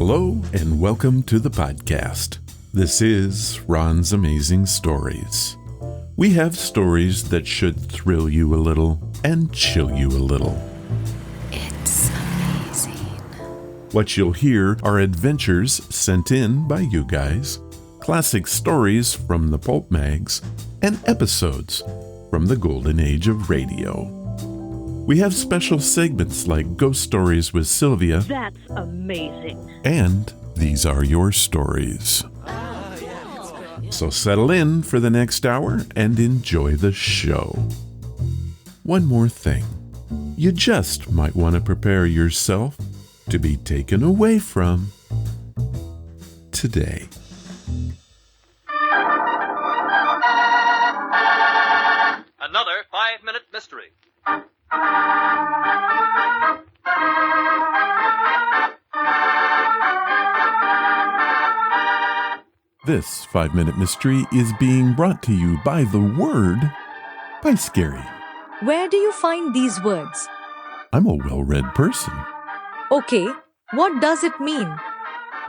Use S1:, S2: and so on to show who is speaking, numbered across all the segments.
S1: Hello and welcome to the podcast. This is Ron's Amazing Stories. We have stories that should thrill you a little and chill you a little.
S2: It's amazing.
S1: What you'll hear are adventures sent in by you guys, classic stories from the pulp mags, and episodes from the golden age of radio. We have special segments like Ghost Stories with Sylvia.
S3: That's amazing.
S1: And These Are Your Stories. So settle in for the next hour and enjoy the show. One more thing. You just might want to prepare yourself to be taken away from today.
S4: Another 5-minute mystery.
S1: This 5-minute mystery is being brought to you by the word by Scary.
S2: Where do you find these words?
S1: I'm a well-read person.
S2: Okay, what does it mean?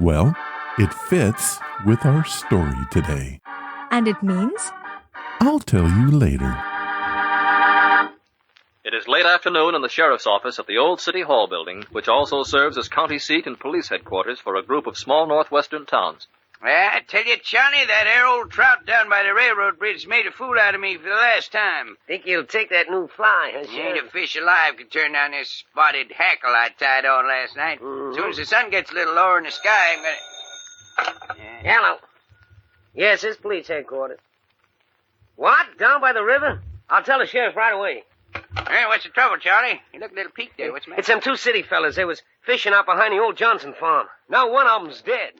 S1: Well, it fits with our story today.
S2: And it means?
S1: I'll tell you later.
S4: It is late afternoon in the sheriff's office at the old City Hall building, which also serves as county seat and police headquarters for a group of small northwestern towns.
S5: Well, I tell you, Johnny, that there old trout down by the railroad bridge made a fool out of me for the last time.
S6: Think you'll take that new fly, huh,
S5: Ain't
S6: Sheriff?
S5: a fish alive could turn down this spotted hackle I tied on last night. As soon as the sun gets a little lower in the sky, I'm gonna...
S6: Hello. Yes, it's police headquarters. What? Down by the river? I'll tell the sheriff right away.
S5: Hey, what's the trouble, Charlie? You look a little peaked there. What's the matter?
S6: It's them two city fellas. They was fishing out behind the old Johnson farm. Now one of them's dead.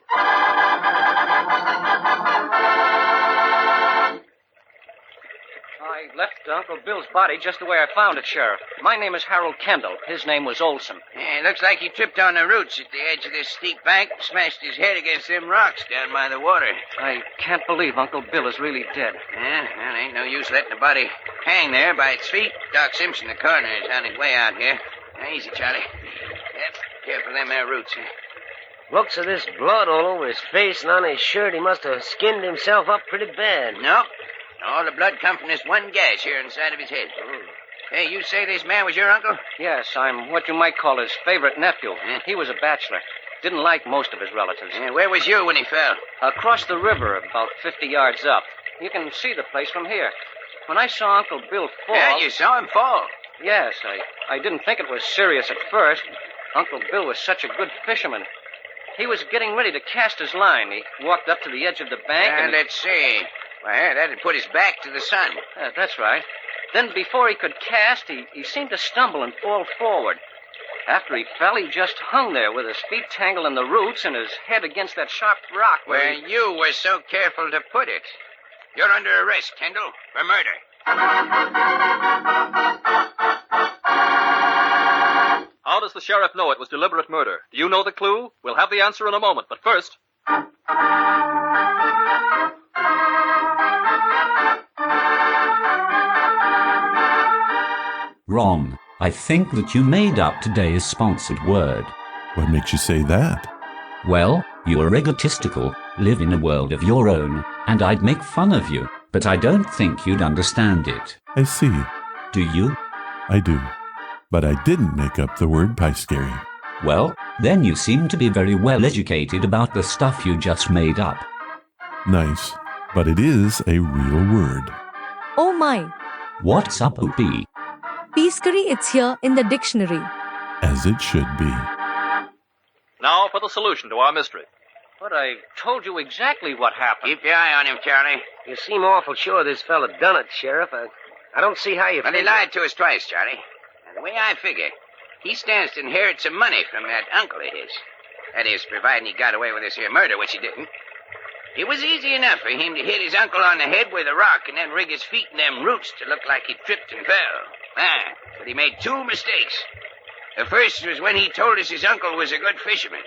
S7: I left Uncle Bill's body just the way I found it, Sheriff. My name is Harold Kendall. His name was Olson.
S5: Yeah, looks like he tripped on the roots at the edge of this steep bank and smashed his head against them rocks down by the water.
S7: I can't believe Uncle Bill is really dead.
S5: Yeah, well, ain't no use letting the body hang there by its feet. Doc Simpson, the coroner, is on his way out here. Now, easy, Charlie. Yep, careful of them there roots.
S6: Looks of this blood all over his face and on his shirt. He must have skinned himself up pretty bad.
S5: No, all the blood come from this one gash here inside of his head. Hey, you say this man was your uncle?
S7: Yes, I'm what you might call his favorite nephew. He was a bachelor. Didn't like most of his relatives.
S5: Yeah, where was you when he fell?
S7: Across the river, about 50 yards up. You can see the place from here. When I saw Uncle Bill fall...
S5: Yeah, you saw him fall.
S7: Yes, I didn't think it was serious at first. Uncle Bill was such a good fisherman. He was getting ready to cast his line. He walked up to the edge of the bank and...
S5: Let's see. Well, that'd put his back to the sun.
S7: That's right. Then before he could cast, he seemed to stumble and fall forward. After he fell, he just hung there with his feet tangled in the roots and his head against that sharp rock
S5: where you were so careful to put it. You're under arrest, Kendall, for murder.
S4: How does the sheriff know it was deliberate murder? Do you know the clue? We'll have the answer in a moment, but first...
S8: Ron, I think that you made up today's sponsored word.
S1: What makes you say that?
S8: Well, you are egotistical, live in a world of your own, and I'd make fun of you, but I don't think you'd understand it.
S1: I see.
S8: Do you?
S1: I do. But I didn't make up the word pie scary.
S8: Well, then you seem to be very well educated about the stuff you just made up.
S1: Nice. But it is a real word.
S2: Oh my.
S8: What's up, OP?
S2: Peascary, it's here in the dictionary.
S1: As it should be.
S4: Now for the solution to our mystery.
S7: But I told you exactly what happened.
S5: Keep your eye on him, Charlie.
S6: You seem awful sure this fella done it, Sheriff. I don't see how you...
S5: Well, he lied to us twice, Charlie. And the way I figure, he stands to inherit some money from that uncle of his. That is, providing he got away with this here murder, which he didn't. It was easy enough for him to hit his uncle on the head with a rock and then rig his feet in them roots to look like he tripped and fell. But he made two mistakes. The first was when he told us his uncle was a good fisherman.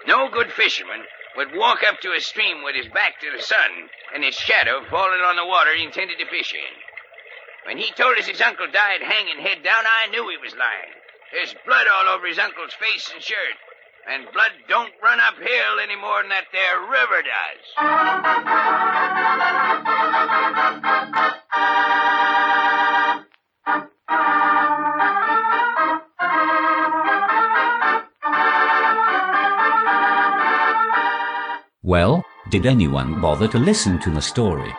S5: No good fisherman would walk up to a stream with his back to the sun and his shadow falling on the water he intended to fish in. When he told us his uncle died hanging head down, I knew he was lying. There's blood all over his uncle's face and shirt. And blood don't run uphill any more than that there river does.
S8: Well, did anyone bother to listen to the story?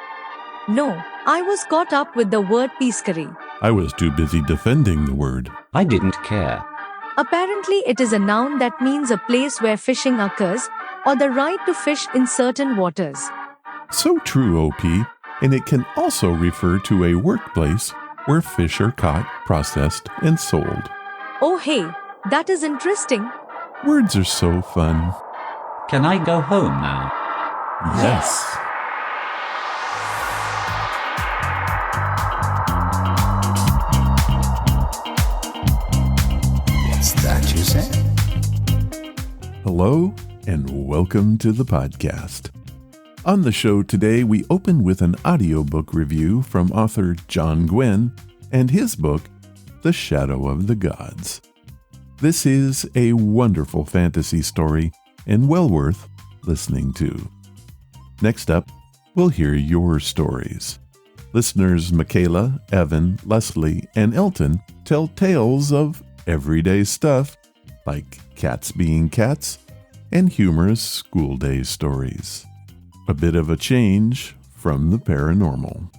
S2: No, I was caught up with the word piscary.
S1: I was too busy defending the word.
S8: I didn't care.
S2: Apparently, it is a noun that means a place where fishing occurs or the right to fish in certain waters.
S1: So true, OP, and it can also refer to a workplace where fish are caught, processed, and sold.
S2: Oh, hey, that is interesting.
S1: Words are so fun.
S8: Can I go home now?
S1: Yes.
S9: It's that you say?
S1: Hello, and welcome to the podcast. On the show today, we open with an audiobook review from author John Gwynne and his book, The Shadow of the Gods. This is a wonderful fantasy story and well worth listening to. Next up, we'll hear your stories. Listeners Mikaela, Evan, Lesley, and Elton tell tales of everyday stuff like cats being cats and humorous school day stories. A bit of a change from the paranormal.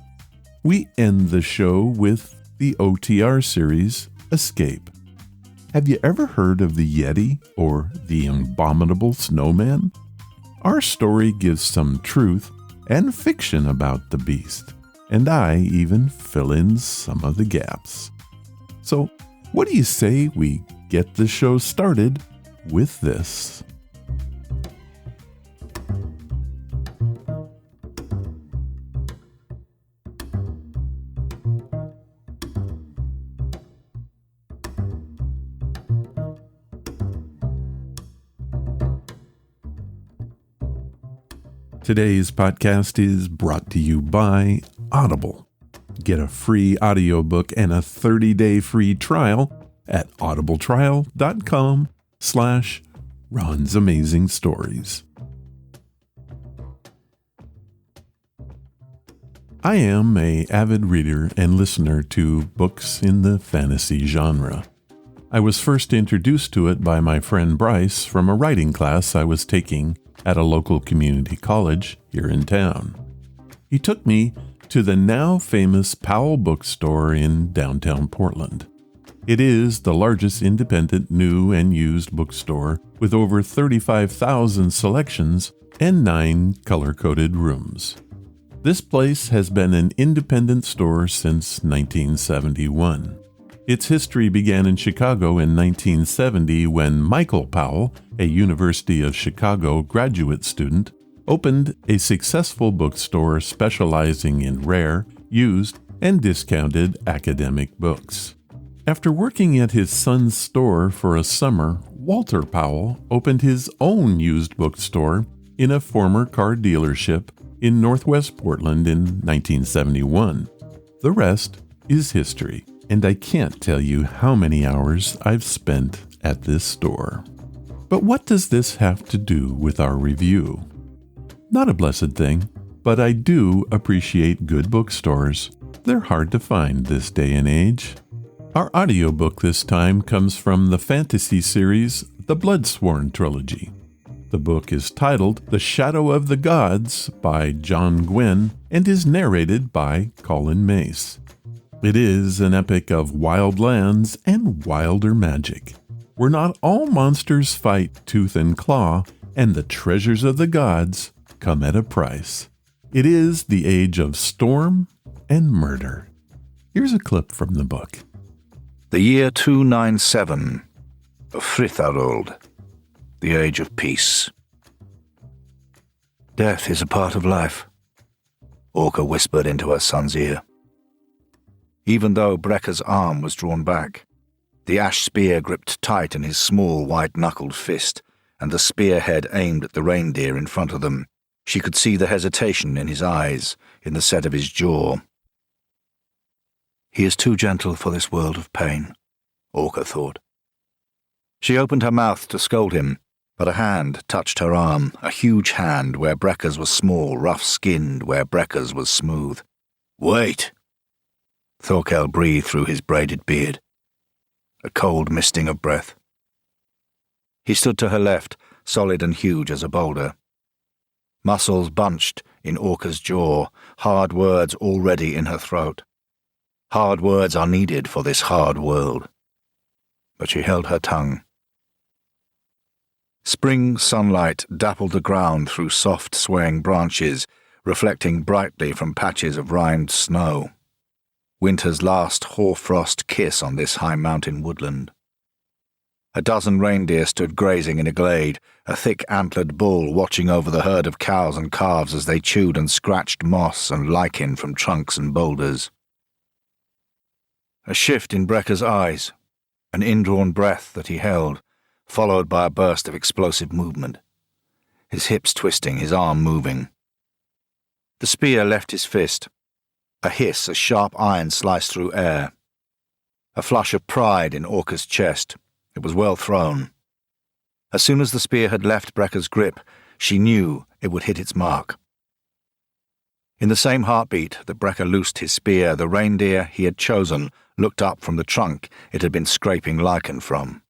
S1: We end the show with the OTR series, Escape. Have you ever heard of the Yeti or the Abominable Snowman? Our story gives some truth and fiction about the beast, and I even fill in some of the gaps. So, what do you say we get the show started with this? Today's podcast is brought to you by Audible. Get a free audiobook and a 30-day free trial at audibletrial.com/Ron's Amazing Stories. I am an avid reader and listener to books in the fantasy genre. I was first introduced to it by my friend Bryce from a writing class I was taking at a local community college here in town. He took me to the now famous Powell bookstore in downtown Portland. It is the largest independent new and used bookstore with over 35,000 selections and 9 color-coded rooms. This place has been an independent store since 1971. Its history began in Chicago in 1970 when Michael Powell, a University of Chicago graduate student, opened a successful bookstore specializing in rare, used, and discounted academic books. After working at his son's store for a summer, Walter Powell opened his own used bookstore in a former car dealership in Northwest Portland in 1971. The rest is history, and I can't tell you how many hours I've spent at this store. But what does this have to do with our review? Not a blessed thing, but I do appreciate good bookstores. They're hard to find this day and age. Our audiobook this time comes from the fantasy series The Bloodsworn Trilogy. The book is titled The Shadow of the Gods by John Gwynne and is narrated by Colin Mace. It is an epic of wild lands and wilder magic, where not all monsters fight tooth and claw, and the treasures of the gods come at a price. It is the age of storm and murder. Here's a clip from the book.
S9: The year 297 of Fritharold, the age of peace. Death is a part of life, Orca whispered into her son's ear. Even though Brekka's arm was drawn back, the ash spear gripped tight in his small, white-knuckled fist, and the spearhead aimed at the reindeer in front of them. She could see the hesitation in his eyes, in the set of his jaw. He is too gentle for this world of pain, Orca thought. She opened her mouth to scold him, But a hand touched her arm, a huge hand where Brecca's was small, rough-skinned where Brecca's was smooth. "Wait!" Thorkel breathed through his braided beard. A cold misting of breath. He stood to her left, solid and huge as a boulder. Muscles bunched in Orca's jaw, hard words already in her throat. Hard words are needed for this hard world. But she held her tongue. Spring sunlight dappled the ground through soft, swaying branches, reflecting brightly from patches of rimed snow. Winter's last hoarfrost kiss on this high mountain woodland. A dozen reindeer stood grazing in a glade, a thick antlered bull watching over the herd of cows and calves as they chewed and scratched moss and lichen from trunks and boulders. A shift in Brecca's eyes, an indrawn breath that he held, followed by a burst of explosive movement. His hips twisting, his arm moving. The spear left his fist. A hiss, a sharp iron sliced through air. A flush of pride in Orca's chest. It was well thrown. As soon as the spear had left Brecca's grip, she knew it would hit its mark. In the same heartbeat that Brecca loosed his spear, the reindeer he had chosen looked up from the trunk it had been scraping lichen from.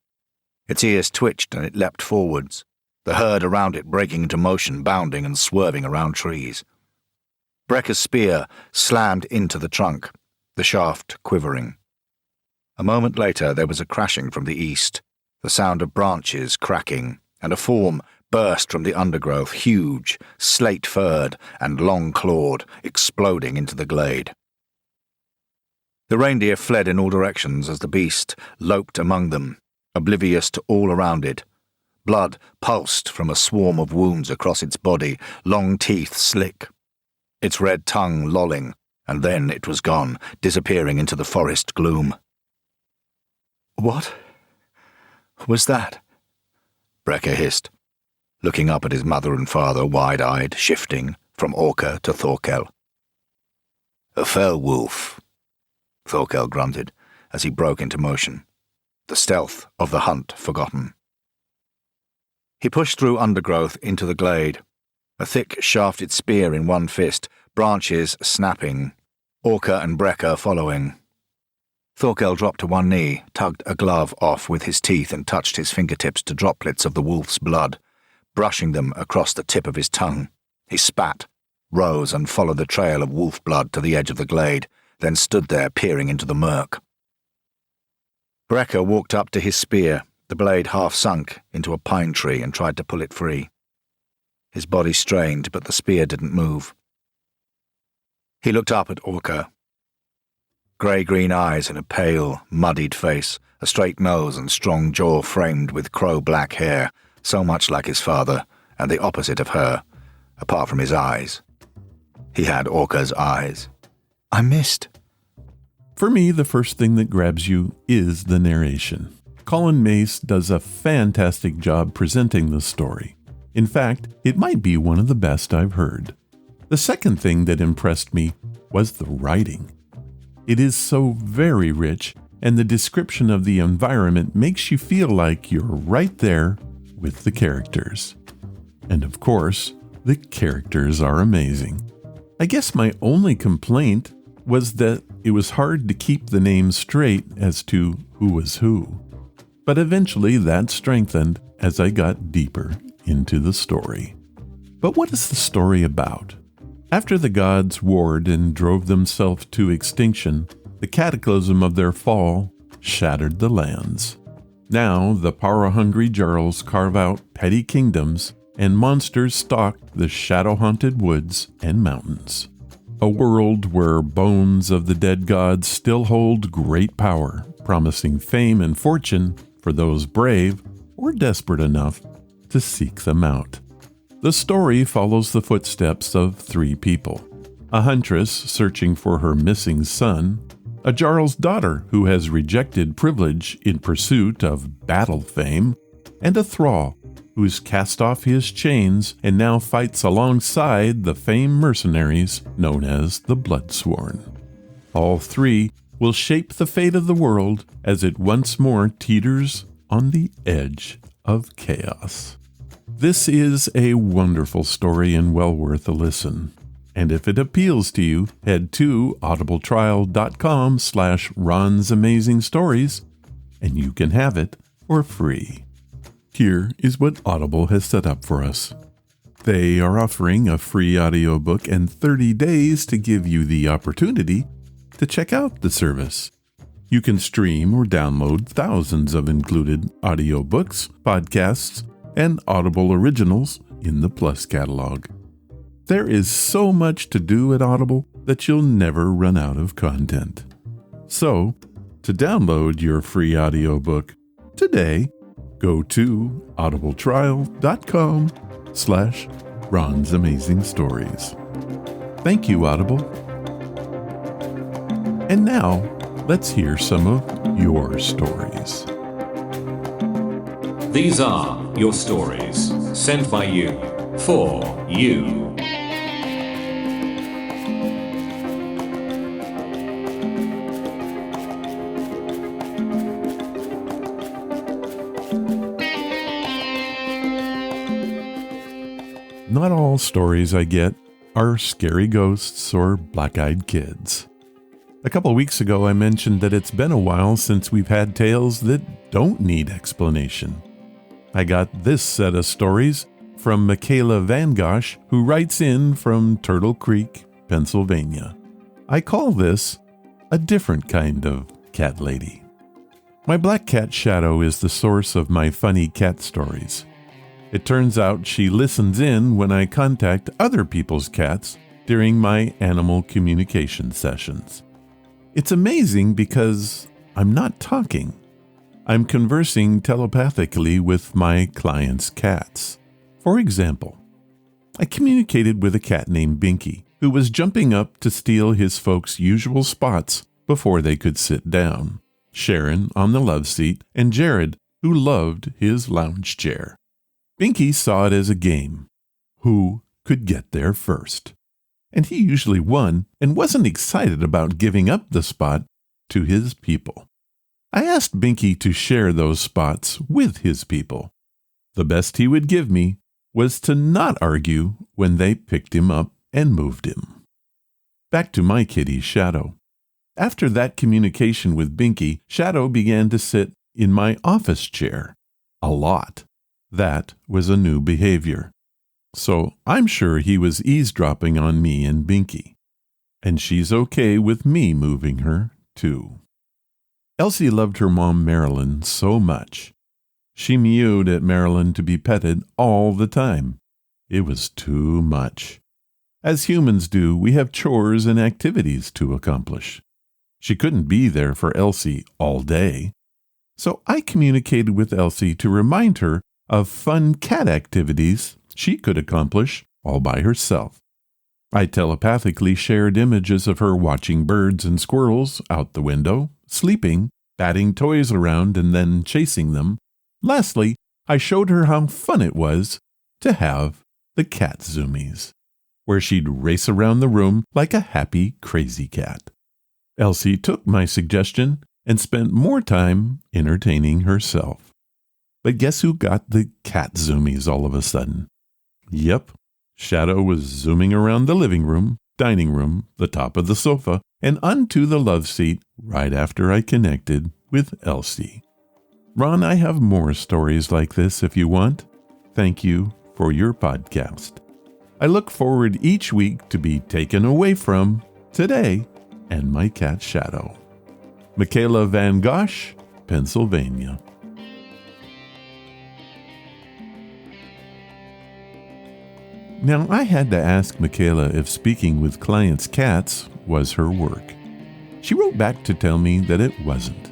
S9: Its ears twitched and it leapt forwards, the herd around it breaking into motion, bounding and swerving around trees. Brecca's spear slammed into the trunk, the shaft quivering. A moment later there was a crashing from the east, the sound of branches cracking, and a form burst from the undergrowth, huge, slate-furred and long-clawed, exploding into the glade. The reindeer fled in all directions as the beast loped among them, oblivious to all around it. Blood pulsed from a swarm of wounds across its body, long teeth slick, its red tongue lolling, and then it was gone, disappearing into the forest gloom. "What was that?" Brecca hissed, looking up at his mother and father, wide-eyed, shifting from Orca to Thorkel. "A fell wolf," Thorkel grunted as he broke into motion, the stealth of the hunt forgotten. He pushed through undergrowth into the glade, a thick shafted spear in one fist, branches snapping, Orca and Brecca following. Thorkel dropped to one knee, tugged a glove off with his teeth and touched his fingertips to droplets of the wolf's blood, brushing them across the tip of his tongue. He spat, rose and followed the trail of wolf blood to the edge of the glade, then stood there peering into the murk. Brecca walked up to his spear, the blade half sunk into a pine tree, and tried to pull it free. His body strained, but the spear didn't move. He looked up at Orca. Grey-green eyes and a pale, muddied face, a straight nose and strong jaw framed with crow-black hair, so much like his father, and the opposite of her, apart from his eyes. He had Orca's eyes. "I missed."
S1: For me, the first thing that grabs you is the narration. Colin Mace does a fantastic job presenting the story. In fact, it might be one of the best I've heard. The second thing that impressed me was the writing. It is so very rich, and the description of the environment makes you feel like you're right there with the characters. And of course, the characters are amazing. I guess my only complaint was that it was hard to keep the names straight as to who was who. But eventually that strengthened as I got deeper into the story. But what is the story about? After the gods warred and drove themselves to extinction, the cataclysm of their fall shattered the lands. Now the power-hungry Jarls carve out petty kingdoms, and monsters stalk the shadow-haunted woods and mountains. A world where bones of the dead gods still hold great power, promising fame and fortune for those brave or desperate enough to seek them out. The story follows the footsteps of three people: a huntress searching for her missing son, a Jarl's daughter who has rejected privilege in pursuit of battle fame, and a thrall who's cast off his chains and now fights alongside the famed mercenaries known as the Bloodsworn. All three will shape the fate of the world as it once more teeters on the edge of chaos. This is a wonderful story and well worth a listen. And if it appeals to you, head to audibletrial.com/Ron's Amazing Stories, and you can have it for free. Here is what Audible has set up for us. They are offering a free audiobook and 30 days to give you the opportunity to check out the service. You can stream or download thousands of included audiobooks, podcasts, and Audible originals in the Plus catalog. There is so much to do at Audible that you'll never run out of content. So, to download your free audiobook today, go to audibletrial.com/Ron's Amazing Stories. Thank you, Audible. And now, let's hear some of your stories.
S10: These are your stories, sent by you, for you.
S1: Not all stories I get are scary ghosts or black-eyed kids. A couple weeks ago, I mentioned that it's been a while since we've had tales that don't need explanation. I got this set of stories from Mikaela Van Gosh, who writes in from Turtle Creek, Pennsylvania. I call this a different kind of cat lady. My black cat Shadow is the source of my funny cat stories. It turns out she listens in when I contact other people's cats during my animal communication sessions. It's amazing because I'm not talking. I'm conversing telepathically with my clients' cats. For example, I communicated with a cat named Binky, who was jumping up to steal his folks' usual spots before they could sit down. Sharon on the love seat, and Jared, who loved his lounge chair. Binky saw it as a game. Who could get there first? And he usually won and wasn't excited about giving up the spot to his people. I asked Binky to share those spots with his people. The best he would give me was to not argue when they picked him up and moved him. Back to my kitty, Shadow. After that communication with Binky, Shadow began to sit in my office chair. A lot. That was a new behavior. So I'm sure he was eavesdropping on me and Binky. And she's okay with me moving her, too. Elsie loved her mom Marilyn so much. She mewed at Marilyn to be petted all the time. It was too much. As humans do, we have chores and activities to accomplish. She couldn't be there for Elsie all day. So I communicated with Elsie to remind her of fun cat activities she could accomplish all by herself. I telepathically shared images of her watching birds and squirrels out the window, sleeping, batting toys around, and then chasing them. Lastly, I showed her how fun it was to have the cat zoomies, where she'd race around the room like a happy, crazy cat. Elsie took my suggestion and spent more time entertaining herself. But guess who got the cat zoomies all of a sudden? Yep, Shadow was zooming around the living room, dining room, the top of the sofa, and onto the love seat right after I connected with Elsie. Ron, I have more stories like this if you want. Thank you for your podcast. I look forward each week to be taken away from today and my cat Shadow. Mikaela Van Gosh, Pennsylvania. Now, I had to ask Mikaela if speaking with clients' cats was her work. She wrote back to tell me that it wasn't.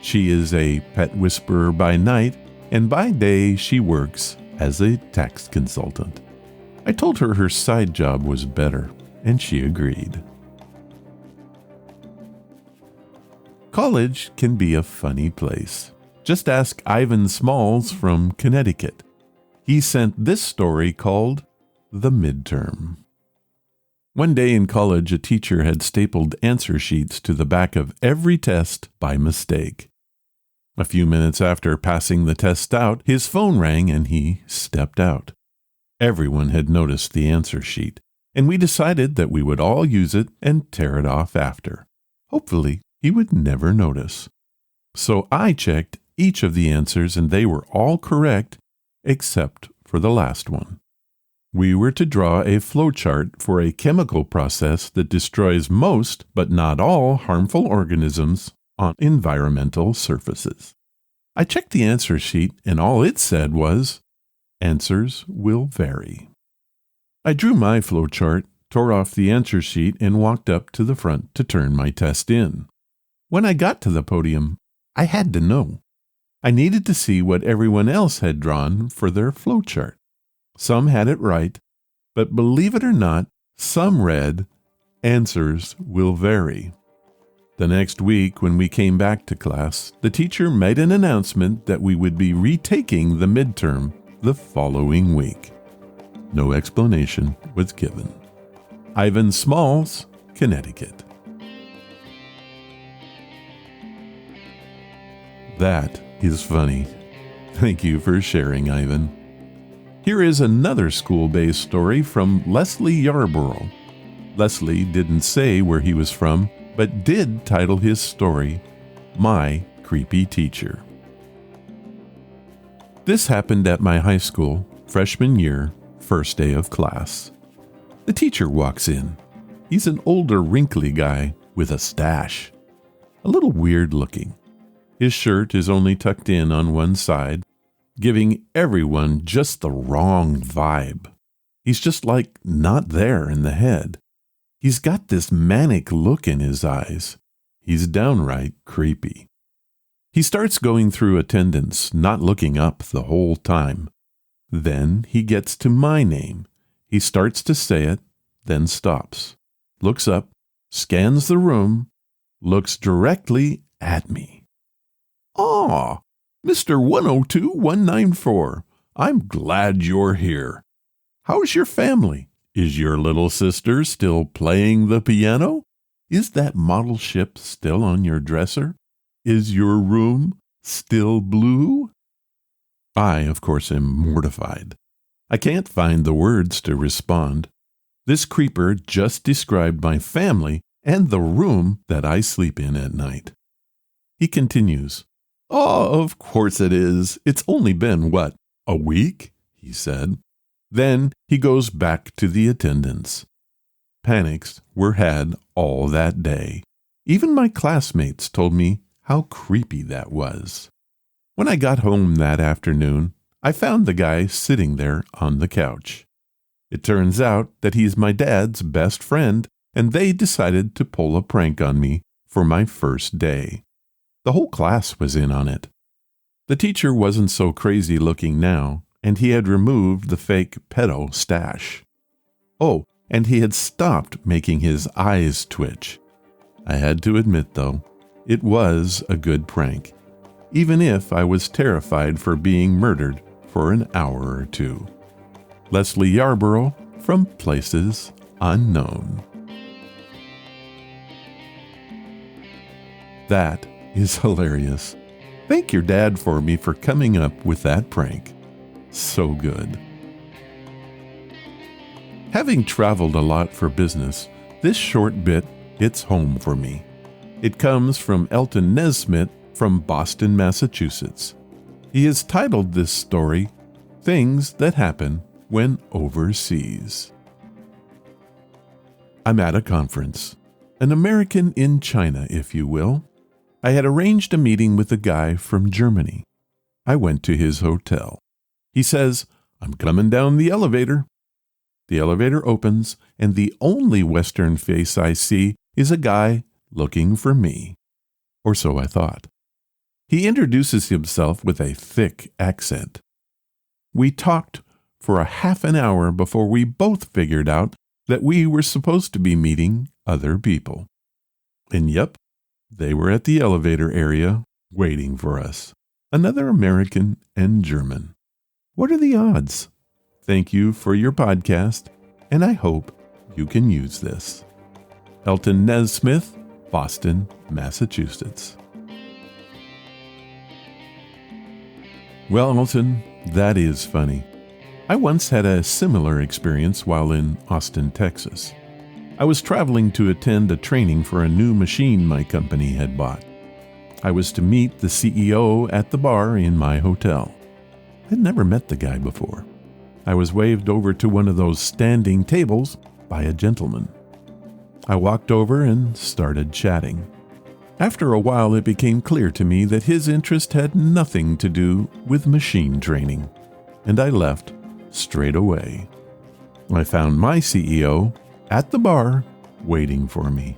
S1: She is a pet whisperer by night, and by day she works as a tax consultant. I told her her side job was better, and she agreed. College can be a funny place. Just ask Ivan Smalls from Connecticut. He sent this story called The Midterm. One day in college, a teacher had stapled answer sheets to the back of every test by mistake. A few minutes after passing the test out, his phone rang and he stepped out. Everyone had noticed the answer sheet, and we decided that we would all use it and tear it off after. Hopefully, he would never notice. So I checked each of the answers and they were all correct except for the last one. We were to draw a flowchart for a chemical process that destroys most, but not all, harmful organisms on environmental surfaces. I checked the answer sheet and all it said was, "Answers will vary." I drew my flowchart, tore off the answer sheet, and walked up to the front to turn my test in. When I got to the podium, I had to know. I needed to see what everyone else had drawn for their flowchart. Some had it right, but believe it or not, some read, "Answers will vary." The next week, when we came back to class, the teacher made an announcement that we would be retaking the midterm the following week. No explanation was given. Ivan Smalls, Connecticut. That is funny. Thank you for sharing, Ivan. Here is another school-based story from Lesley Yarborough. Lesley didn't say where he was from, but did title his story, "My Creepy Teacher." This happened at my high school, freshman year, first day of class. The teacher walks in. He's an older, wrinkly guy with a stash. A little weird looking. His shirt is only tucked in on one side, giving everyone just the wrong vibe. He's just like not there in the head. He's got this manic look in his eyes. He's downright creepy. He starts going through attendance, not looking up the whole time. Then he gets to my name. He starts to say it, then stops, looks up, scans the room, looks directly at me. "Ah, Mr. 102194, I'm glad you're here. How's your family? Is your little sister still playing the piano? Is that model ship still on your dresser? Is your room still blue?" I, of course, am mortified. I can't find the words to respond. This creeper just described my family and the room that I sleep in at night. He continues, "Oh, of course it is. It's only been, what, a week?" he said. Then he goes back to the attendance. Panics were had all that day. Even my classmates told me how creepy that was. When I got home that afternoon, I found the guy sitting there on the couch. It turns out that he's my dad's best friend, and they decided to pull a prank on me for my first day. The whole class was in on it. The teacher wasn't so crazy looking now, and he had removed the fake pedo stash. Oh, and he had stopped making his eyes twitch. I had to admit, though, it was a good prank, even if I was terrified for being murdered for an hour or two. Lesley Yarborough from Places Unknown. That is hilarious. Thank your dad for me for coming up with that prank. So good. Having traveled a lot for business, this short bit hits home for me. It comes from Elton Nesmith from Boston, Massachusetts. He has titled this story, "Things That Happen When Overseas." I'm at a conference, an American in China, if you will. I had arranged a meeting with a guy from Germany. I went to his hotel. He says, "I'm coming down the elevator." The elevator opens, and the only Western face I see is a guy looking for me. Or so I thought. He introduces himself with a thick accent. We talked for a half an hour before we both figured out that we were supposed to be meeting other people. And yep, they were at the elevator area waiting for us. Another American and German. What are the odds? Thank you for your podcast, and I hope you can use this. Elton Nesmith, Boston, Massachusetts. Well, Elton, that is funny. I once had a similar experience while in Austin, Texas. I was traveling to attend a training for a new machine my company had bought. I was to meet the CEO at the bar in my hotel. I'd never met the guy before. I was waved over to one of those standing tables by a gentleman. I walked over and started chatting. After a while, it became clear to me that his interest had nothing to do with machine training, and I left straight away. I found my CEO at the bar waiting for me.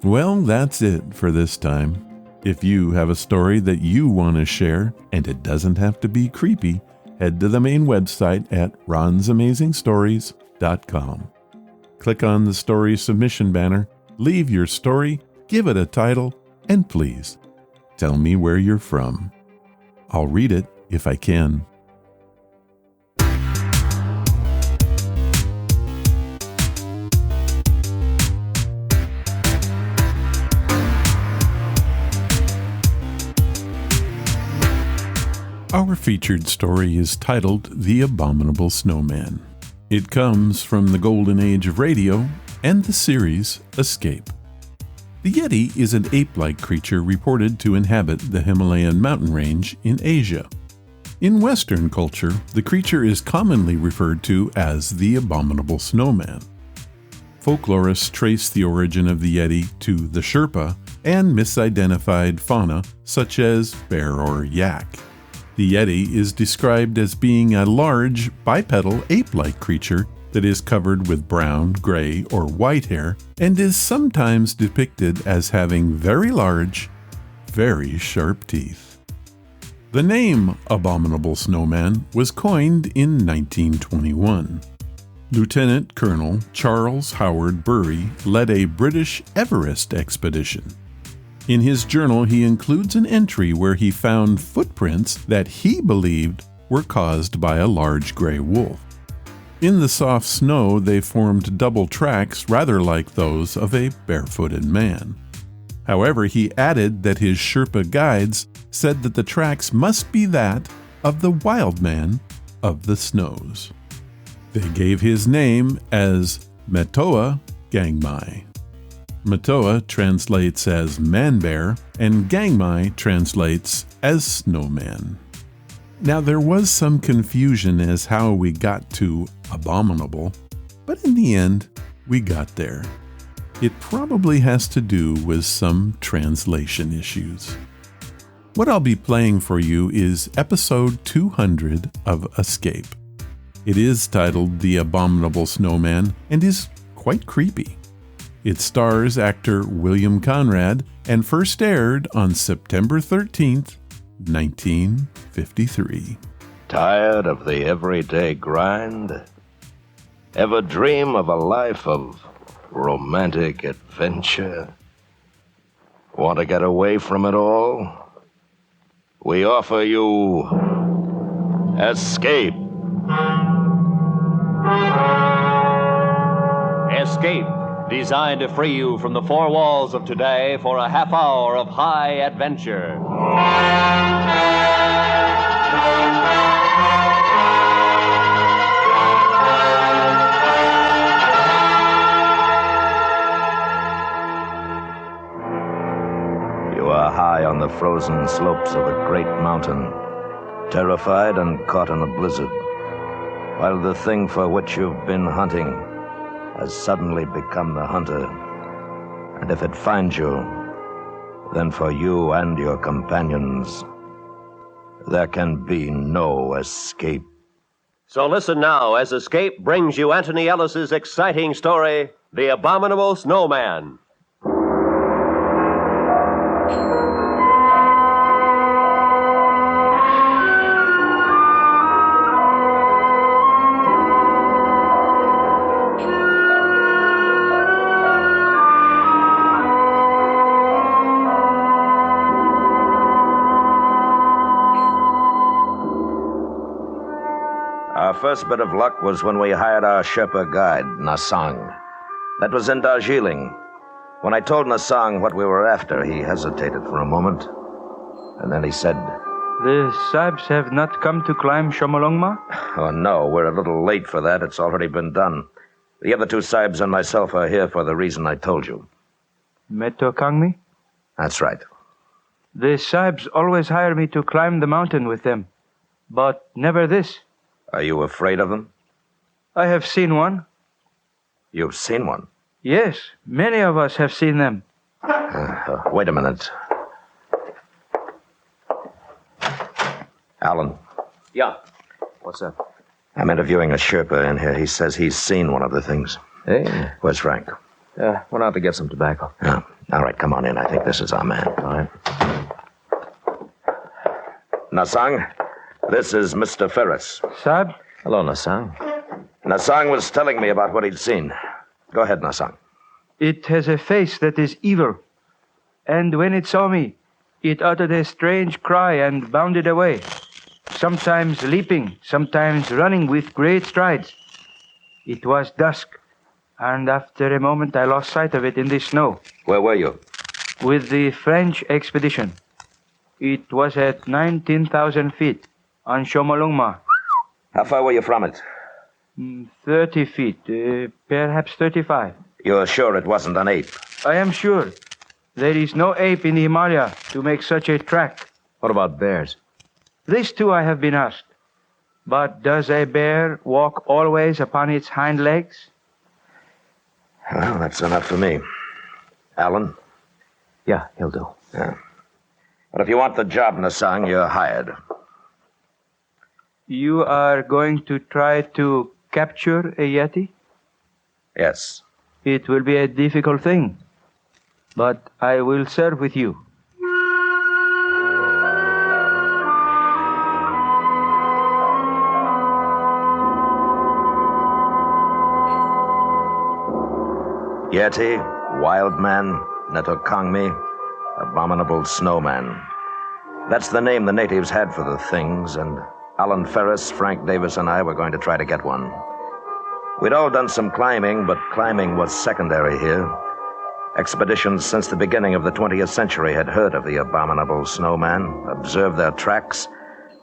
S1: Well, that's it for this time. If you have a story that you want to share, and it doesn't have to be creepy, head to the main website at ronsamazingstories.com. Click on the story submission banner, leave your story, give it a title, and please tell me where you're from. I'll read it if I can. Our featured story is titled The Abominable Snowman. It comes from the golden age of radio and the series Escape. The Yeti is an ape-like creature reported to inhabit the Himalayan mountain range in Asia. In Western culture, the creature is commonly referred to as the Abominable Snowman. Folklorists trace the origin of the Yeti to the Sherpa and misidentified fauna such as bear or yak. The Yeti is described as being a large, bipedal, ape-like creature that is covered with brown, gray, or white hair and is sometimes depicted as having very large, very sharp teeth. The name Abominable Snowman was coined in 1921. Lieutenant Colonel Charles Howard Bury led a British Everest expedition. In his journal, he includes an entry where he found footprints that he believed were caused by a large gray wolf. In the soft snow, they formed double tracks rather like those of a barefooted man. However, he added that his Sherpa guides said that the tracks must be that of the wild man of the snows. They gave his name as Metoa Gangmai. Metoa translates as man-bear, and Gangmai translates as snowman. Now, there was some confusion as how we got to abominable, but in the end, we got there. It probably has to do with some translation issues. What I'll be playing for you is episode 200 of Escape. It is titled The Abominable Snowman and is quite creepy. It stars actor William Conrad and first aired on September 13th, 1953.
S11: Tired of the everyday grind? Ever dream of a life of romantic adventure? Want to get away from it all? We offer you Escape.
S12: Escape, designed to free you from the four walls of today for a half hour of high adventure.
S11: You are high on the frozen slopes of a great mountain, terrified and caught in a blizzard, while the thing for which you've been hunting has suddenly become the hunter. And if it finds you, then for you and your companions, there can be no escape.
S12: So listen now as Escape brings you Anthony Ellis's exciting story, The Abominable Snowman.
S11: Our first bit of luck was when we hired our Sherpa guide, Nasang. That was in Darjeeling. When I told Nasang what we were after, he hesitated for a moment. And then he said,
S13: The Sahibs have not come to climb Shomolungma?
S11: Oh, no, we're a little late for that. It's already been done. The other two Sahibs and myself are here for the reason I told you.
S13: Metokangmi?
S11: That's right.
S13: The Sahibs always hire me to climb the mountain with them, but never this.
S11: Are you afraid of them?
S13: I have seen one.
S11: You've seen one?
S13: Yes, many of us have seen them.
S11: Wait a minute. Alan.
S14: Yeah. What's up?
S11: I'm interviewing a Sherpa in here. He says he's seen one of the things.
S14: Hey.
S11: Where's Frank?
S14: Went out to get some tobacco.
S11: Oh. All right, come on in. I think this is our man.
S14: All right.
S11: Nasang, this is Mr. Ferris.
S13: Sahib?
S14: Hello, Nasang.
S11: Nasang was telling me about what he'd seen. Go ahead, Nasang.
S13: It has a face that is evil. And when it saw me, it uttered a strange cry and bounded away. Sometimes leaping, sometimes running with great strides. It was dusk, and after a moment I lost sight of it in the snow.
S11: Where were you?
S13: With the French expedition. It was at 19,000 feet on Shomolungma.
S11: How far were you from it?
S13: 30 feet, perhaps 35.
S11: You're sure it wasn't an ape?
S13: I am sure. There is no ape in the Himalaya to make such a track.
S14: What about bears?
S13: This too I have been asked. But does a bear walk always upon its hind legs?
S11: Well, that's enough for me. Alan?
S14: Yeah, he'll do.
S11: Yeah. But if you want the job, Nasang, you're hired.
S13: You are going to try to capture a Yeti?
S11: Yes.
S13: It will be a difficult thing, but I will serve with you.
S11: Yeti, Wild Man, Netokangmi, Abominable Snowman. That's the name the natives had for the things, and Alan Ferris, Frank Davis, and I were going to try to get one. We'd all done some climbing, but climbing was secondary here. Expeditions since the beginning of the 20th century had heard of the Abominable Snowman, observed their tracks,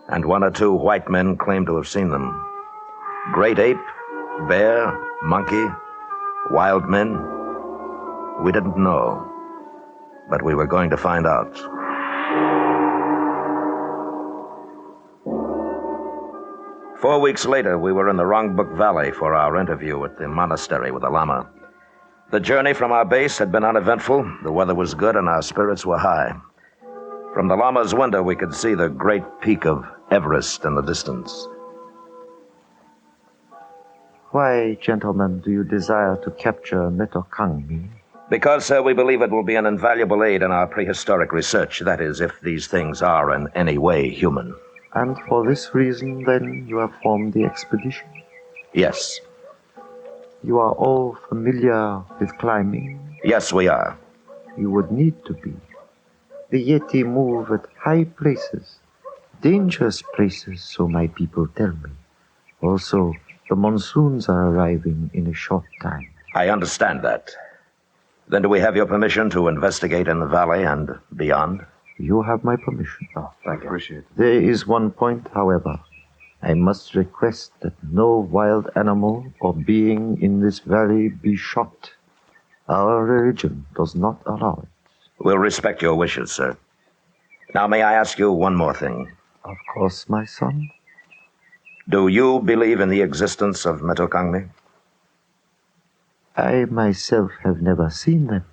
S11: and one or two white men claimed to have seen them. Great ape, bear, monkey, wild men, we didn't know, but we were going to find out. Four weeks later, we were in the Rongbuk Valley for our interview at the monastery with the Lama. The journey from our base had been uneventful, the weather was good, and our spirits were high. From the Lama's window, we could see the great peak of Everest in the distance.
S15: Why, gentlemen, do you desire to capture Metokangmi?
S11: Because, sir, we believe it will be an invaluable aid in our prehistoric research, that is, if these things are in any way human.
S15: And for this reason, then, you have formed the expedition?
S11: Yes.
S15: You are all familiar with climbing?
S11: Yes, we are.
S15: You would need to be. The Yeti move at high places, dangerous places, so my people tell me. Also, the monsoons are arriving in a short time.
S11: I understand that. Then do we have your permission to investigate in the valley and beyond?
S15: You have my permission.
S14: Oh, thank you. Appreciate it.
S15: There is one point, however. I must request that no wild animal or being in this valley be shot. Our religion does not allow it.
S11: We'll respect your wishes, sir. Now, may I ask you one more thing?
S15: Of course, my son.
S11: Do you believe in the existence of Metokangmi?
S15: I myself have never seen them,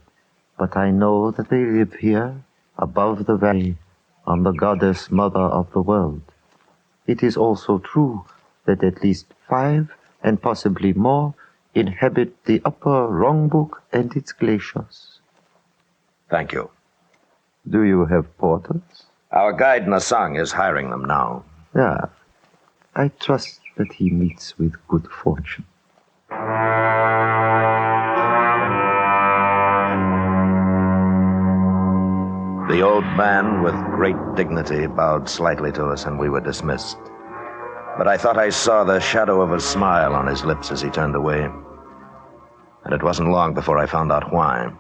S15: but I know that they live here, above the valley, on the goddess mother of the world. It is also true that at least 5, and possibly more, inhabit the upper Rongbuk and its glaciers.
S11: Thank you.
S15: Do you have porters?
S11: Our guide Nasang is hiring them now.
S15: Yeah. I trust that he meets with good fortune.
S11: The old man, with great dignity, bowed slightly to us, and we were dismissed. But I thought I saw the shadow of a smile on his lips as he turned away. And it wasn't long before I found out why.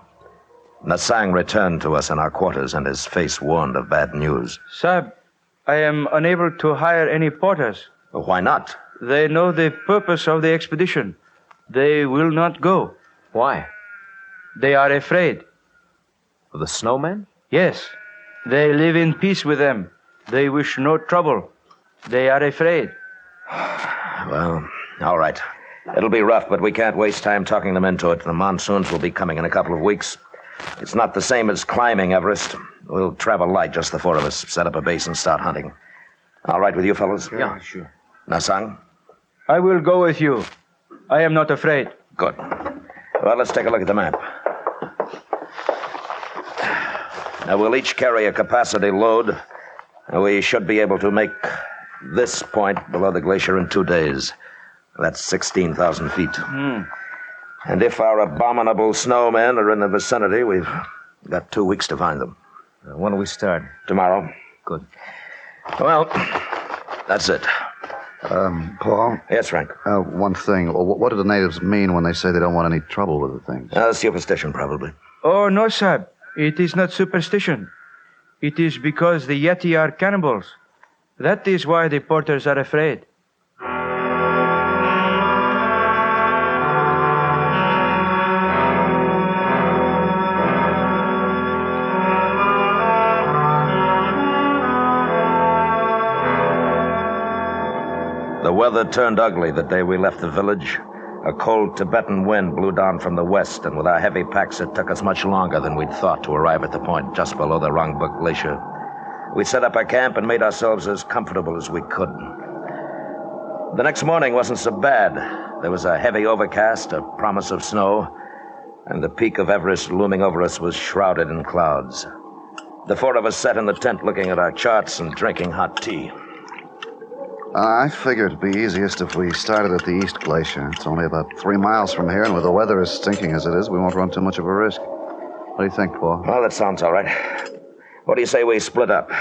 S11: Nasang returned to us in our quarters, and his face warned of bad news.
S13: Sahib, I am unable to hire any porters.
S11: Well, why not?
S13: They know the purpose of the expedition. They will not go.
S14: Why?
S13: They are afraid.
S14: Of the snowman?
S13: Yes. They live in peace with them. They wish no trouble. They are afraid.
S11: Well, all right. It'll be rough, but we can't waste time talking them into it. The monsoons will be coming in a couple of weeks. It's not the same as climbing Everest. We'll travel light, just the four of us, set up a base and start hunting. All right with you fellas?
S14: Yeah, sure.
S11: Nasang?
S13: I will go with you. I am not afraid.
S11: Good. Well, let's take a look at the map. Now, we'll each carry a capacity load. We should be able to make this point below the glacier in 2 days. That's 16,000 feet. And if our abominable snowmen are in the vicinity, we've got 2 weeks to find them.
S14: When do we start?
S11: Tomorrow.
S14: Good.
S11: Well, that's it.
S16: Paul?
S11: Yes, Frank?
S16: One thing. What do the natives mean when they say they don't want any trouble with the things?
S11: Superstition, probably.
S13: Oh, no, Sab. It is not superstition. It is because the Yeti are cannibals. That is why the porters are afraid.
S11: The weather turned ugly the day we left the village. A cold Tibetan wind blew down from the west, and with our heavy packs, it took us much longer than we'd thought to arrive at the point just below the Rongbuk Glacier. We set up our camp and made ourselves as comfortable as we could. The next morning wasn't so bad. There was a heavy overcast, a promise of snow, and the peak of Everest looming over us was shrouded in clouds. The four of us sat in the tent looking at our charts and drinking hot tea.
S16: I figured it'd be easiest if we started at the East Glacier. It's only about 3 miles from here, and with the weather as stinking as it is, we won't run too much of a risk. What do you think, Paul?
S11: Well, that sounds all right. What do you say we split up?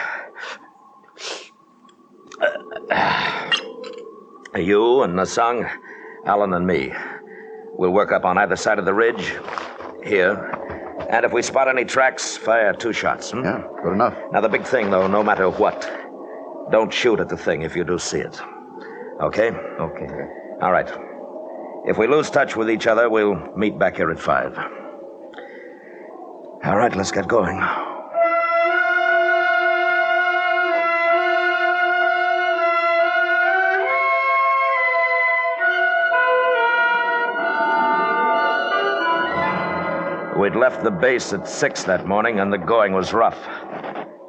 S11: You and Nasang, Alan and me. We'll work up on either side of the ridge, here. And if we spot any tracks, fire 2 shots.
S16: Yeah, good enough.
S11: Now, the big thing, though, no matter what, don't shoot at the thing if you do see it. Okay?
S14: Okay.
S11: All right. If we lose touch with each other, we'll meet back here at 5. All right, let's get going. We'd left the base at 6 that morning, and the going was rough.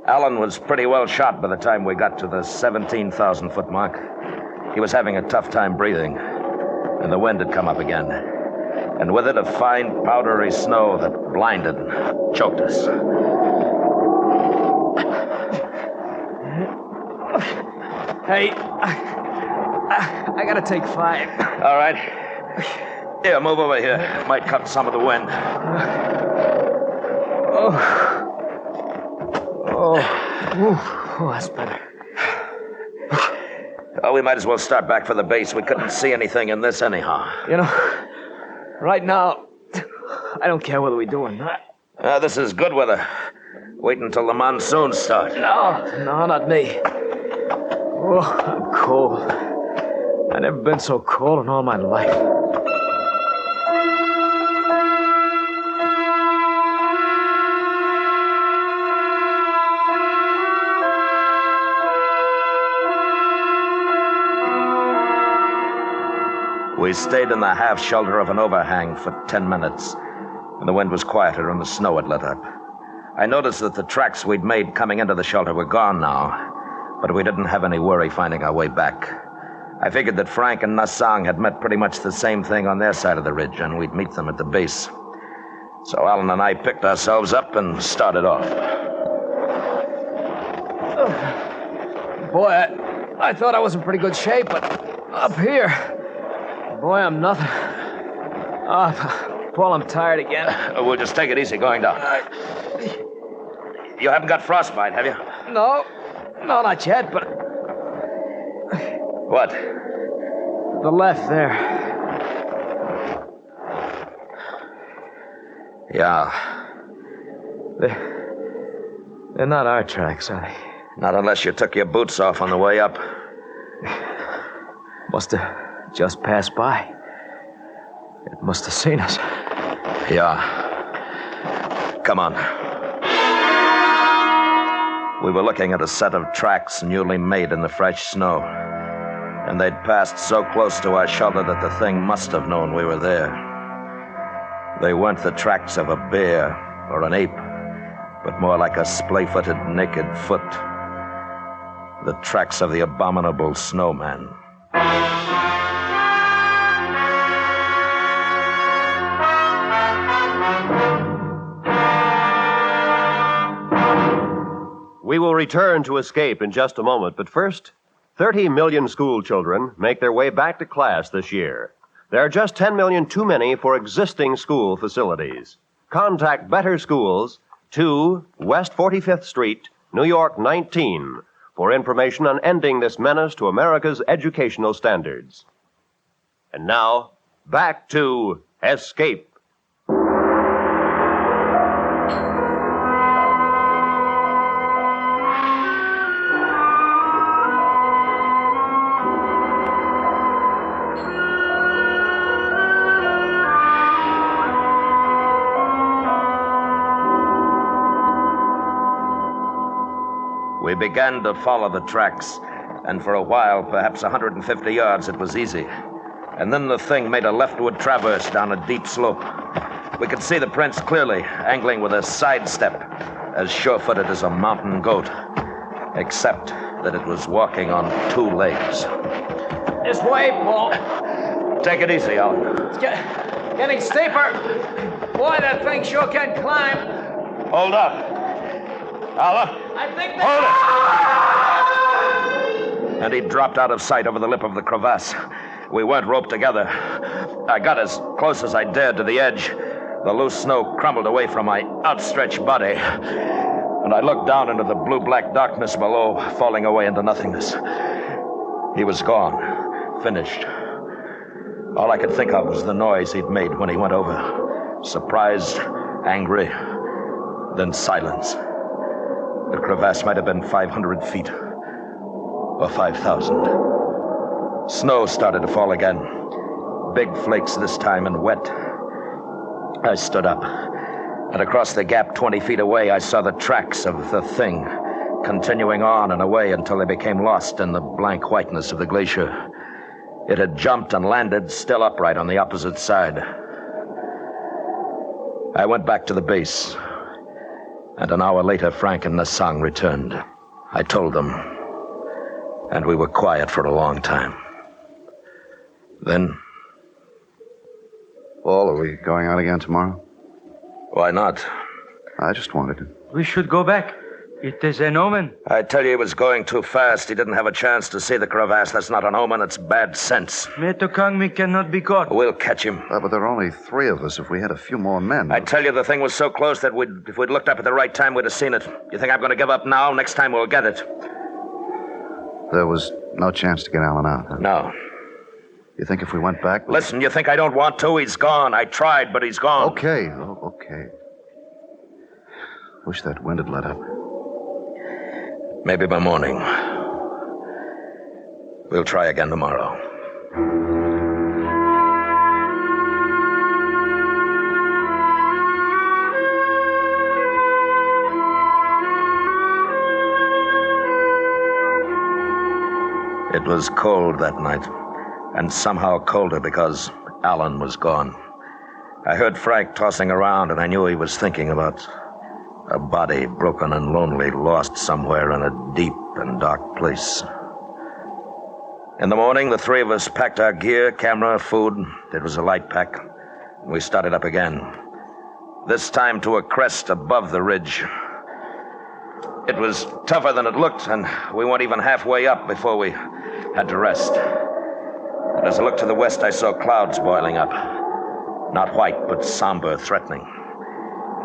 S11: Alan was pretty well shot by the time we got to the 17,000-foot mark. He was having a tough time breathing, and the wind had come up again. And with it, a fine, powdery snow that blinded and choked us.
S14: Hey, I gotta take 5.
S11: All right. Here, move over here. Might cut some of the wind.
S14: Oh, that's better.
S11: Well, we might as well start back for the base. We couldn't see anything in this anyhow.
S14: You know, right now, I don't care whether we do or not.
S11: This is good weather. Wait until the monsoons start.
S14: No, not me. Oh, I'm cold. I've never been so cold in all my life.
S11: We stayed in the half shelter of an overhang for 10 minutes, and the wind was quieter and the snow had let up. I noticed that the tracks we'd made coming into the shelter were gone now, but we didn't have any worry finding our way back. I figured that Frank and Nasang had met pretty much the same thing on their side of the ridge, and we'd meet them at the base. So Alan and I picked ourselves up and started off.
S14: Boy, I thought I was in pretty good shape, but up here, boy, I'm nothing. Paul, I'm tired again.
S11: We'll just take it easy going down. You haven't got frostbite, have you?
S14: No, not yet, but...
S11: What?
S14: The left there.
S11: Yeah.
S14: They're not our tracks, are they?
S11: Not unless you took your boots off on the way up.
S14: Must have just passed by. It must have seen us.
S11: Yeah. Come on. We were looking at a set of tracks newly made in the fresh snow. And they'd passed so close to our shoulder that the thing must have known we were there. They weren't the tracks of a bear or an ape, but more like a splay-footed naked foot. The tracks of the Abominable Snowman.
S12: We will return to Escape in just a moment, but first, 30 million school children make their way back to class this year. There are just 10 million too many for existing school facilities. Contact Better Schools, 2 West 45th Street, New York 19, for information on ending this menace to America's educational standards. And now, back to Escape.
S11: We began to follow the tracks, and for a while, perhaps 150 yards, it was easy. And then the thing made a leftward traverse down a deep slope. We could see the prints clearly, angling with a sidestep, as sure-footed as a mountain goat, except that it was walking on 2 legs.
S14: This way, Paul.
S11: Take it easy, Alan.
S14: It's getting steeper. Boy, that thing sure can climb.
S11: Hold up. Alan.
S14: I think
S11: Hold it! And he dropped out of sight over the lip of the crevasse. We weren't roped together. I got as close as I dared to the edge. The loose snow crumbled away from my outstretched body. And I looked down into the blue-black darkness below, falling away into nothingness. He was gone. Finished. All I could think of was the noise he'd made when he went over. Surprised, angry, then silence. The crevasse might have been 500 feet, or 5,000. Snow started to fall again. Big flakes this time and wet. I stood up, and across the gap 20 feet away, I saw the tracks of the thing, continuing on and away until they became lost in the blank whiteness of the glacier. It had jumped and landed still upright on the opposite side. I went back to the base. And an hour later, Frank and Nassang returned. I told them, and we were quiet for a long time. Then...
S16: Paul, are we going out again tomorrow?
S11: Why not?
S16: I just wanted to.
S13: We should go back. It is an omen.
S11: I tell you, he was going too fast. He didn't have a chance to see the crevasse. That's not an omen, it's bad sense.
S13: Metokangmi cannot be caught.
S11: We'll catch him.
S16: But there are only 3 of us. If we had a few more men...
S11: I tell you, the thing was so close that if we'd looked up at the right time, we'd have seen it. You think I'm going to give up now? Next time we'll get it.
S16: There was no chance to get Alan out, huh?
S11: No.
S16: You think if we went back...
S11: Listen, you think I don't want to? He's gone. I tried, but he's gone.
S16: Okay. Okay. Wish that wind had let up.
S11: Maybe by morning. We'll try again tomorrow. It was cold that night, and somehow colder because Alan was gone. I heard Frank tossing around, and I knew he was thinking about a body broken and lonely, lost somewhere in a deep and dark place. In the morning, the 3 of us packed our gear, camera, food. It was a light pack. We started up again. This time to a crest above the ridge. It was tougher than it looked, and we weren't even halfway up before we had to rest. And as I looked to the west, I saw clouds boiling up. Not white, but somber, threatening.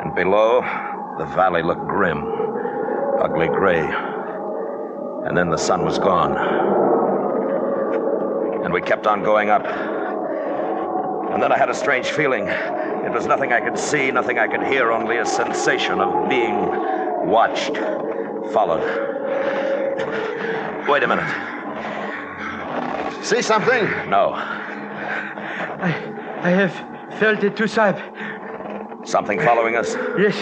S11: And below, the valley looked grim, ugly gray. And then the sun was gone. And we kept on going up. And then I had a strange feeling. It was nothing I could see, nothing I could hear, only a sensation of being watched, Followed. Wait a minute.
S16: See something?
S11: No.
S13: I have felt it too, Sahib.
S11: Something following us?
S13: Yes.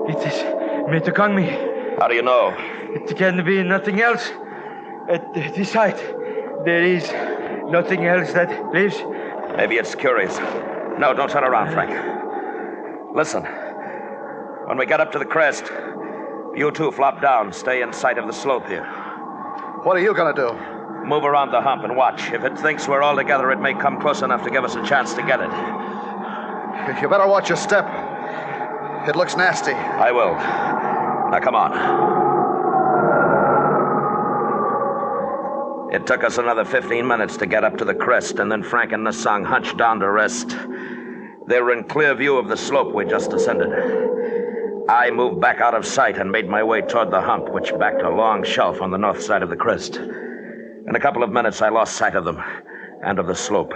S13: It is Metokangmi.
S11: How do you know?
S13: It can be nothing else. At this site, there is nothing else that lives.
S11: Maybe it's curious. No, don't turn around, Frank. Listen. When we get up to the crest, you two flop down. Stay in sight of the slope here.
S16: What are you going to do?
S11: Move around the hump and watch. If it thinks we're all together, it may come close enough to give us a chance to get it.
S16: You better watch your step. It looks nasty.
S11: I will. Now, come on. It took us another 15 minutes to get up to the crest, and then Frank and Nasang hunched down to rest. They were in clear view of the slope we just ascended. I moved back out of sight and made my way toward the hump, which backed a long shelf on the north side of the crest. In a couple of minutes, I lost sight of them and of the slope.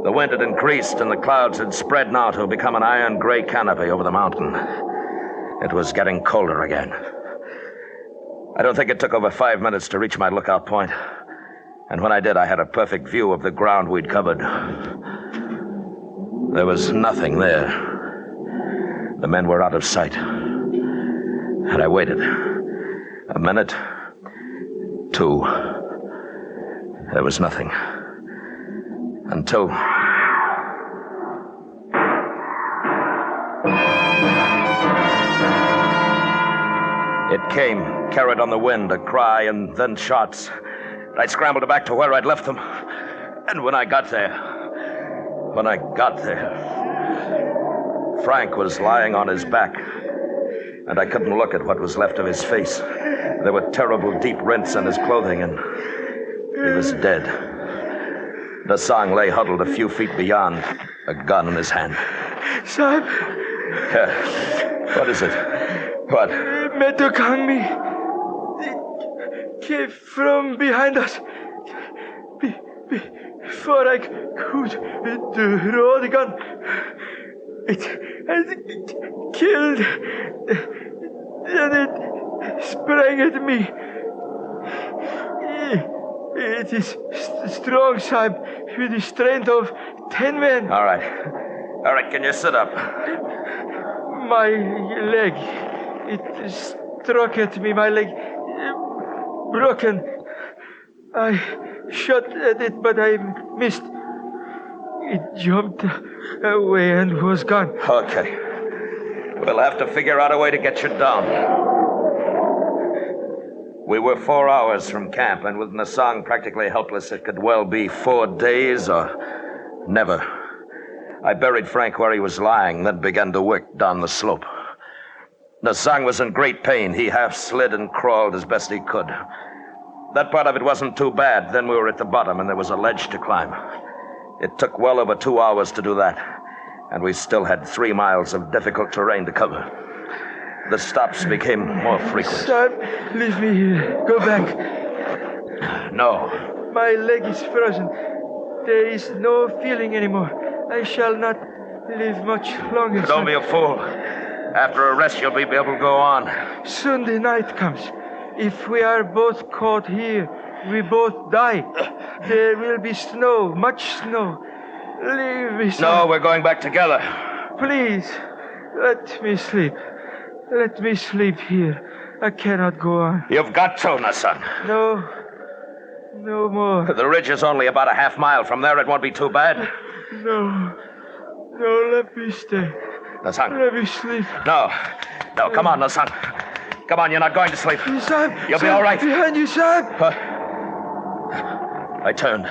S11: The wind had increased, and the clouds had spread now to become an iron-gray canopy over the mountain. It was getting colder again. I don't think it took over 5 minutes to reach my lookout point, and when I did, I had a perfect view of the ground we'd covered. There was nothing there. The men were out of sight, and I waited. A minute, 2. There was nothing. Until... It came, carried on the wind, a cry and then shots. I scrambled back to where I'd left them. And when I got there, Frank was lying on his back, and I couldn't look at what was left of his face. There were terrible deep rents in his clothing, and he was dead. Nasang lay huddled a few feet beyond, a gun in his hand.
S13: Sahib.
S11: What is it? What?
S13: Metokangmi came from behind us. Before I could draw the gun, it had killed, and it sprang at me. It is strong, Sahib, with the strength of 10 men.
S11: All right, can you sit up?
S13: My leg, it struck at me, my leg broken. I shot at it, but I missed. It jumped away and was gone.
S11: Okay. We'll have to figure out a way to get you down. We were 4 hours from camp, and with Nasang practically helpless, it could well be 4 days or never. I buried Frank where he was lying, then began to work down the slope. Nasang was in great pain. He half slid and crawled as best he could. That part of it wasn't too bad. Then we were at the bottom, and there was a ledge to climb. It took well over 2 hours to do that, and we still had 3 miles of difficult terrain to cover. The stops became more frequent.
S13: Sahib, leave me here. Go back.
S11: No.
S13: My leg is frozen. There is no feeling anymore. I shall not live much longer.
S11: Don't be a fool. After a rest, you'll be able to go on.
S13: Soon the night comes. If we are both caught here, we both die. There will be snow, much snow. Leave me, Sahib.
S11: No, we're going back together.
S13: Please, let me sleep. Let me sleep here. I cannot go on.
S11: You've got to, Nasang.
S13: No more.
S11: The ridge is only about a half mile. From there, it won't be too bad.
S13: No, let me stay.
S11: Nasang.
S13: Let me sleep.
S11: No, come on, Nasang. Come on, you're not going to sleep.
S13: Sahib,
S11: You'll be all right.
S13: Behind you, Sahib.
S11: I turned,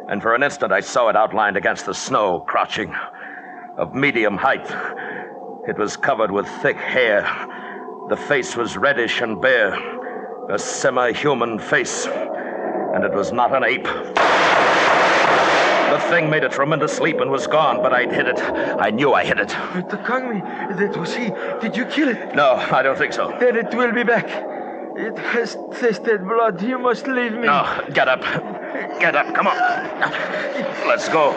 S11: and for an instant I saw it outlined against the snow, crouching, of medium height. It was covered with thick hair. The face was reddish and bare, a semi-human face, and it was not an ape. The thing made a tremendous leap and was gone, but I'd hit it. I knew I hit it.
S13: But the Kangmi, that was he. Did you kill it?
S11: No, I don't think so.
S13: Then it will be back. It has tasted blood. You must leave me.
S11: No, get up. Get up, come on. Let's go.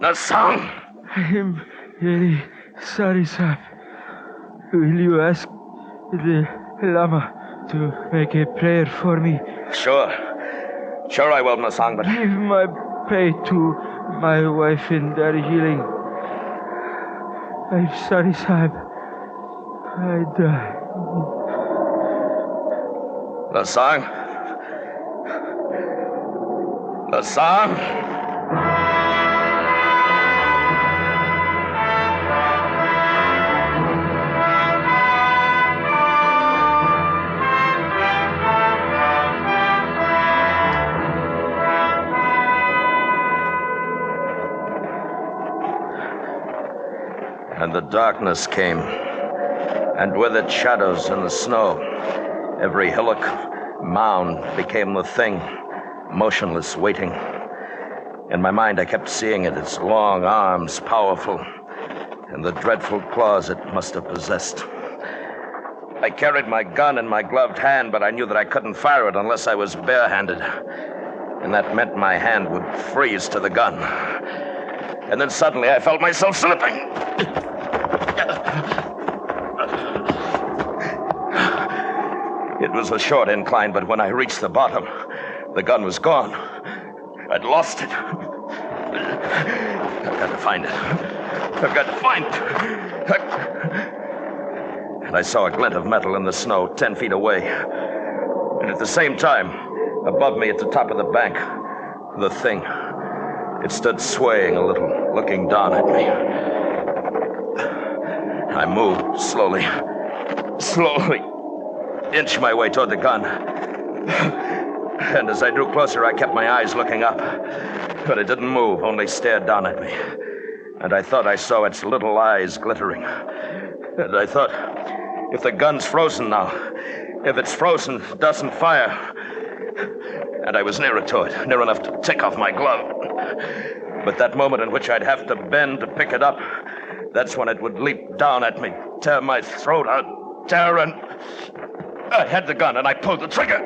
S11: Nasang!
S13: I am very sorry, sir. Will you ask the Lama to make a prayer for me?
S11: Sure. Sure I will, Nasang, but...
S13: Give my pray to my wife in Darjeeling. I'm sorry, Sahib. I die.
S11: Nasang? Nasang? And the darkness came, and with it shadows and the snow. Every hillock, mound became the thing, motionless, waiting. In my mind, I kept seeing it, its long arms, powerful, and the dreadful claws it must have possessed. I carried my gun in my gloved hand, but I knew that I couldn't fire it unless I was barehanded. And that meant my hand would freeze to the gun. And then suddenly I felt myself slipping. It was a short incline, but when I reached the bottom, the gun was gone. I'd lost it. I've got to find it. I've got to find it. And I saw a glint of metal in the snow 10 feet away. And at the same time, above me at the top of the bank, the thing. It stood swaying a little, looking down at me. I moved slowly, inched my way toward the gun. And as I drew closer, I kept my eyes looking up. But it didn't move, only stared down at me. And I thought I saw its little eyes glittering. And I thought, if the gun's frozen now, if it's frozen, it doesn't fire. And I was nearer to it, near enough to take off my glove. But that moment in which I'd have to bend to pick it up, that's when it would leap down at me, tear my throat out, tear, and I had the gun and I pulled the trigger.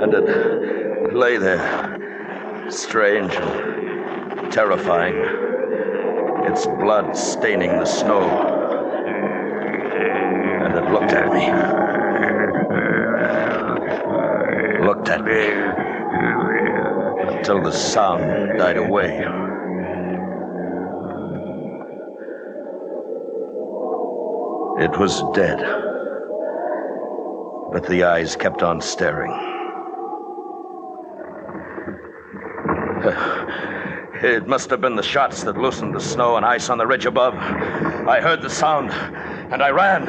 S11: And it lay there, strange and terrifying, its blood staining the snow. And it looked at me. Looked at me until the sound died away. It was dead, but the eyes kept on staring. It must have been the shots that loosened the snow and ice on the ridge above. I heard the sound, and I ran.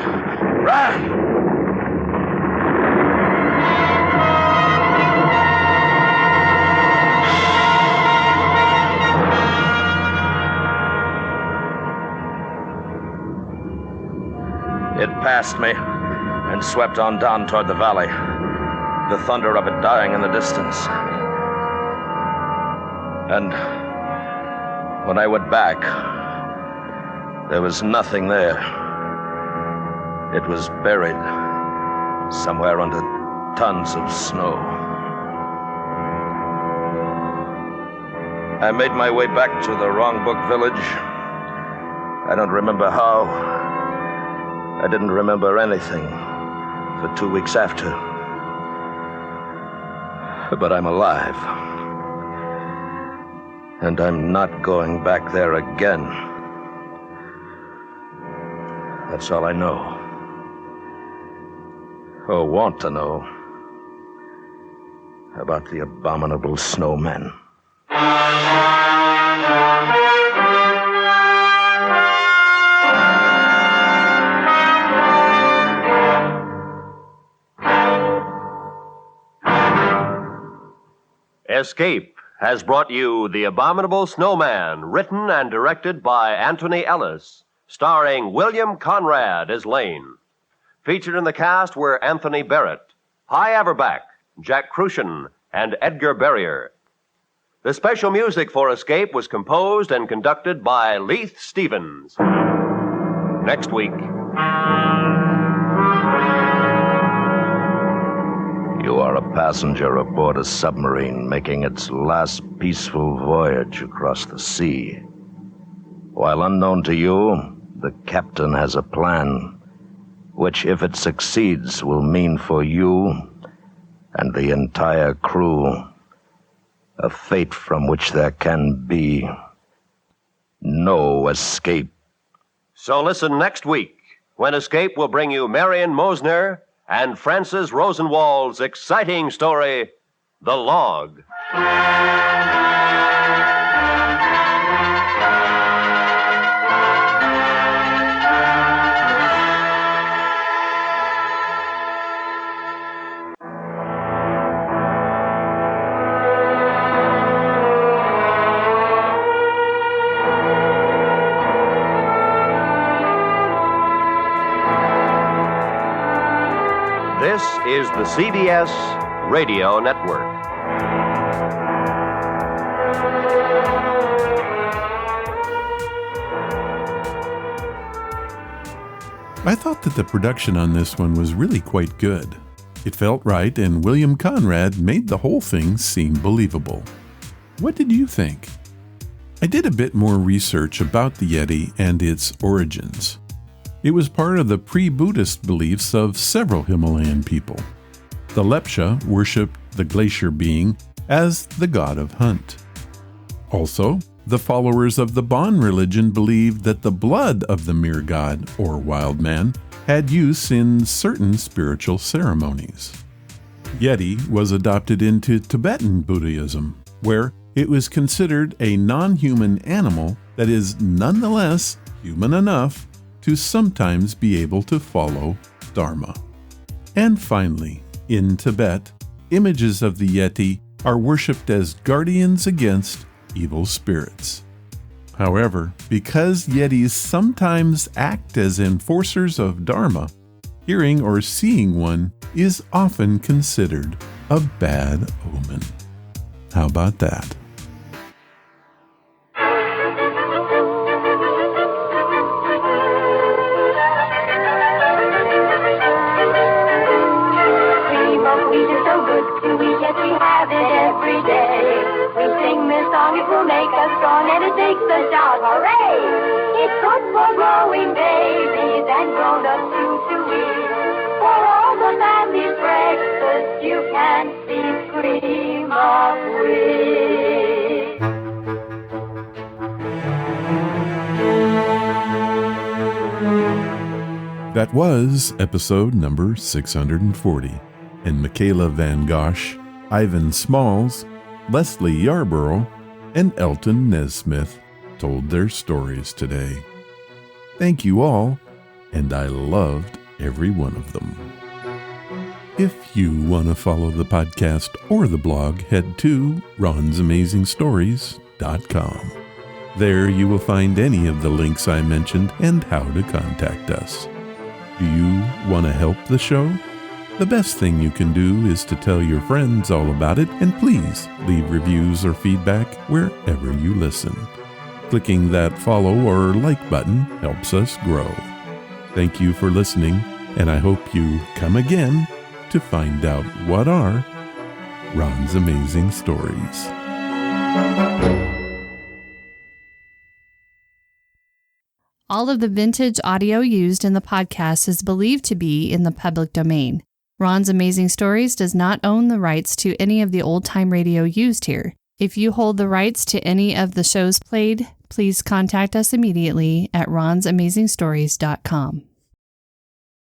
S11: It passed me and swept on down toward the valley, the thunder of it dying in the distance. And when I went back, there was nothing there. It was buried somewhere under tons of snow. I made my way back to the Wrongbook village. I don't remember how. I didn't remember anything for 2 weeks after. But I'm alive. And I'm not going back there again. That's all I know. Or want to know about the Abominable Snowman.
S12: Escape has brought you The Abominable Snowman, written and directed by Anthony Ellis, starring William Conrad as Lane. Featured in the cast were Anthony Barrett, Hy Averback, Jack Crucian, and Edgar Barrier. The special music for Escape was composed and conducted by Leith Stevens. Next week.
S11: passenger aboard a submarine making its last peaceful voyage across the sea. While unknown to you, the captain has a plan, which, if it succeeds, will mean for you and the entire crew a fate from which there can be no escape.
S12: So listen next week, when Escape will bring you Marion Mosner and Francis Rosenwald's exciting story, The Log. This is the CBS Radio Network.
S1: I thought that the production on this one was really quite good. It felt right, and William Conrad made the whole thing seem believable. What did you think? I did a bit more research about the Yeti and its origins. It was part of the pre-Buddhist beliefs of several Himalayan people. The Lepcha worshipped the glacier being as the god of hunt. Also, the followers of the Bon religion believed that the blood of the mere god, or wild man, had use in certain spiritual ceremonies. Yeti was adopted into Tibetan Buddhism, where it was considered a non-human animal that is nonetheless human enough to sometimes be able to follow Dharma. And finally, in Tibet, images of the Yeti are worshipped as guardians against evil spirits. However, because Yetis sometimes act as enforcers of Dharma, hearing or seeing one is often considered a bad omen. How about that?
S17: It will make us strong and it makes us shout, hooray! It's good for growing babies and grown-ups to eat. For all the family's breakfast, you can see cream of wheat.
S1: That was episode number 640, and Mikaela Van Gosh, Ivan Smalls, Lesley Yarborough, and Elton Nesmith told their stories today. Thank you all, and I loved every one of them. If you want to follow the podcast or the blog, head to ronsamazingstories.com. There you will find any of the links I mentioned and how to contact us. Do you want to help the show? The best thing you can do is to tell your friends all about it, and please leave reviews or feedback wherever you listen. Clicking that follow or like button helps us grow. Thank you for listening, and I hope you come again to find out what are Ron's Amazing Stories.
S18: All of the vintage audio used in the podcast is believed to be in the public domain. Ron's Amazing Stories does not own the rights to any of the old-time radio used here. If you hold the rights to any of the shows played, please contact us immediately at ronsamazingstories.com.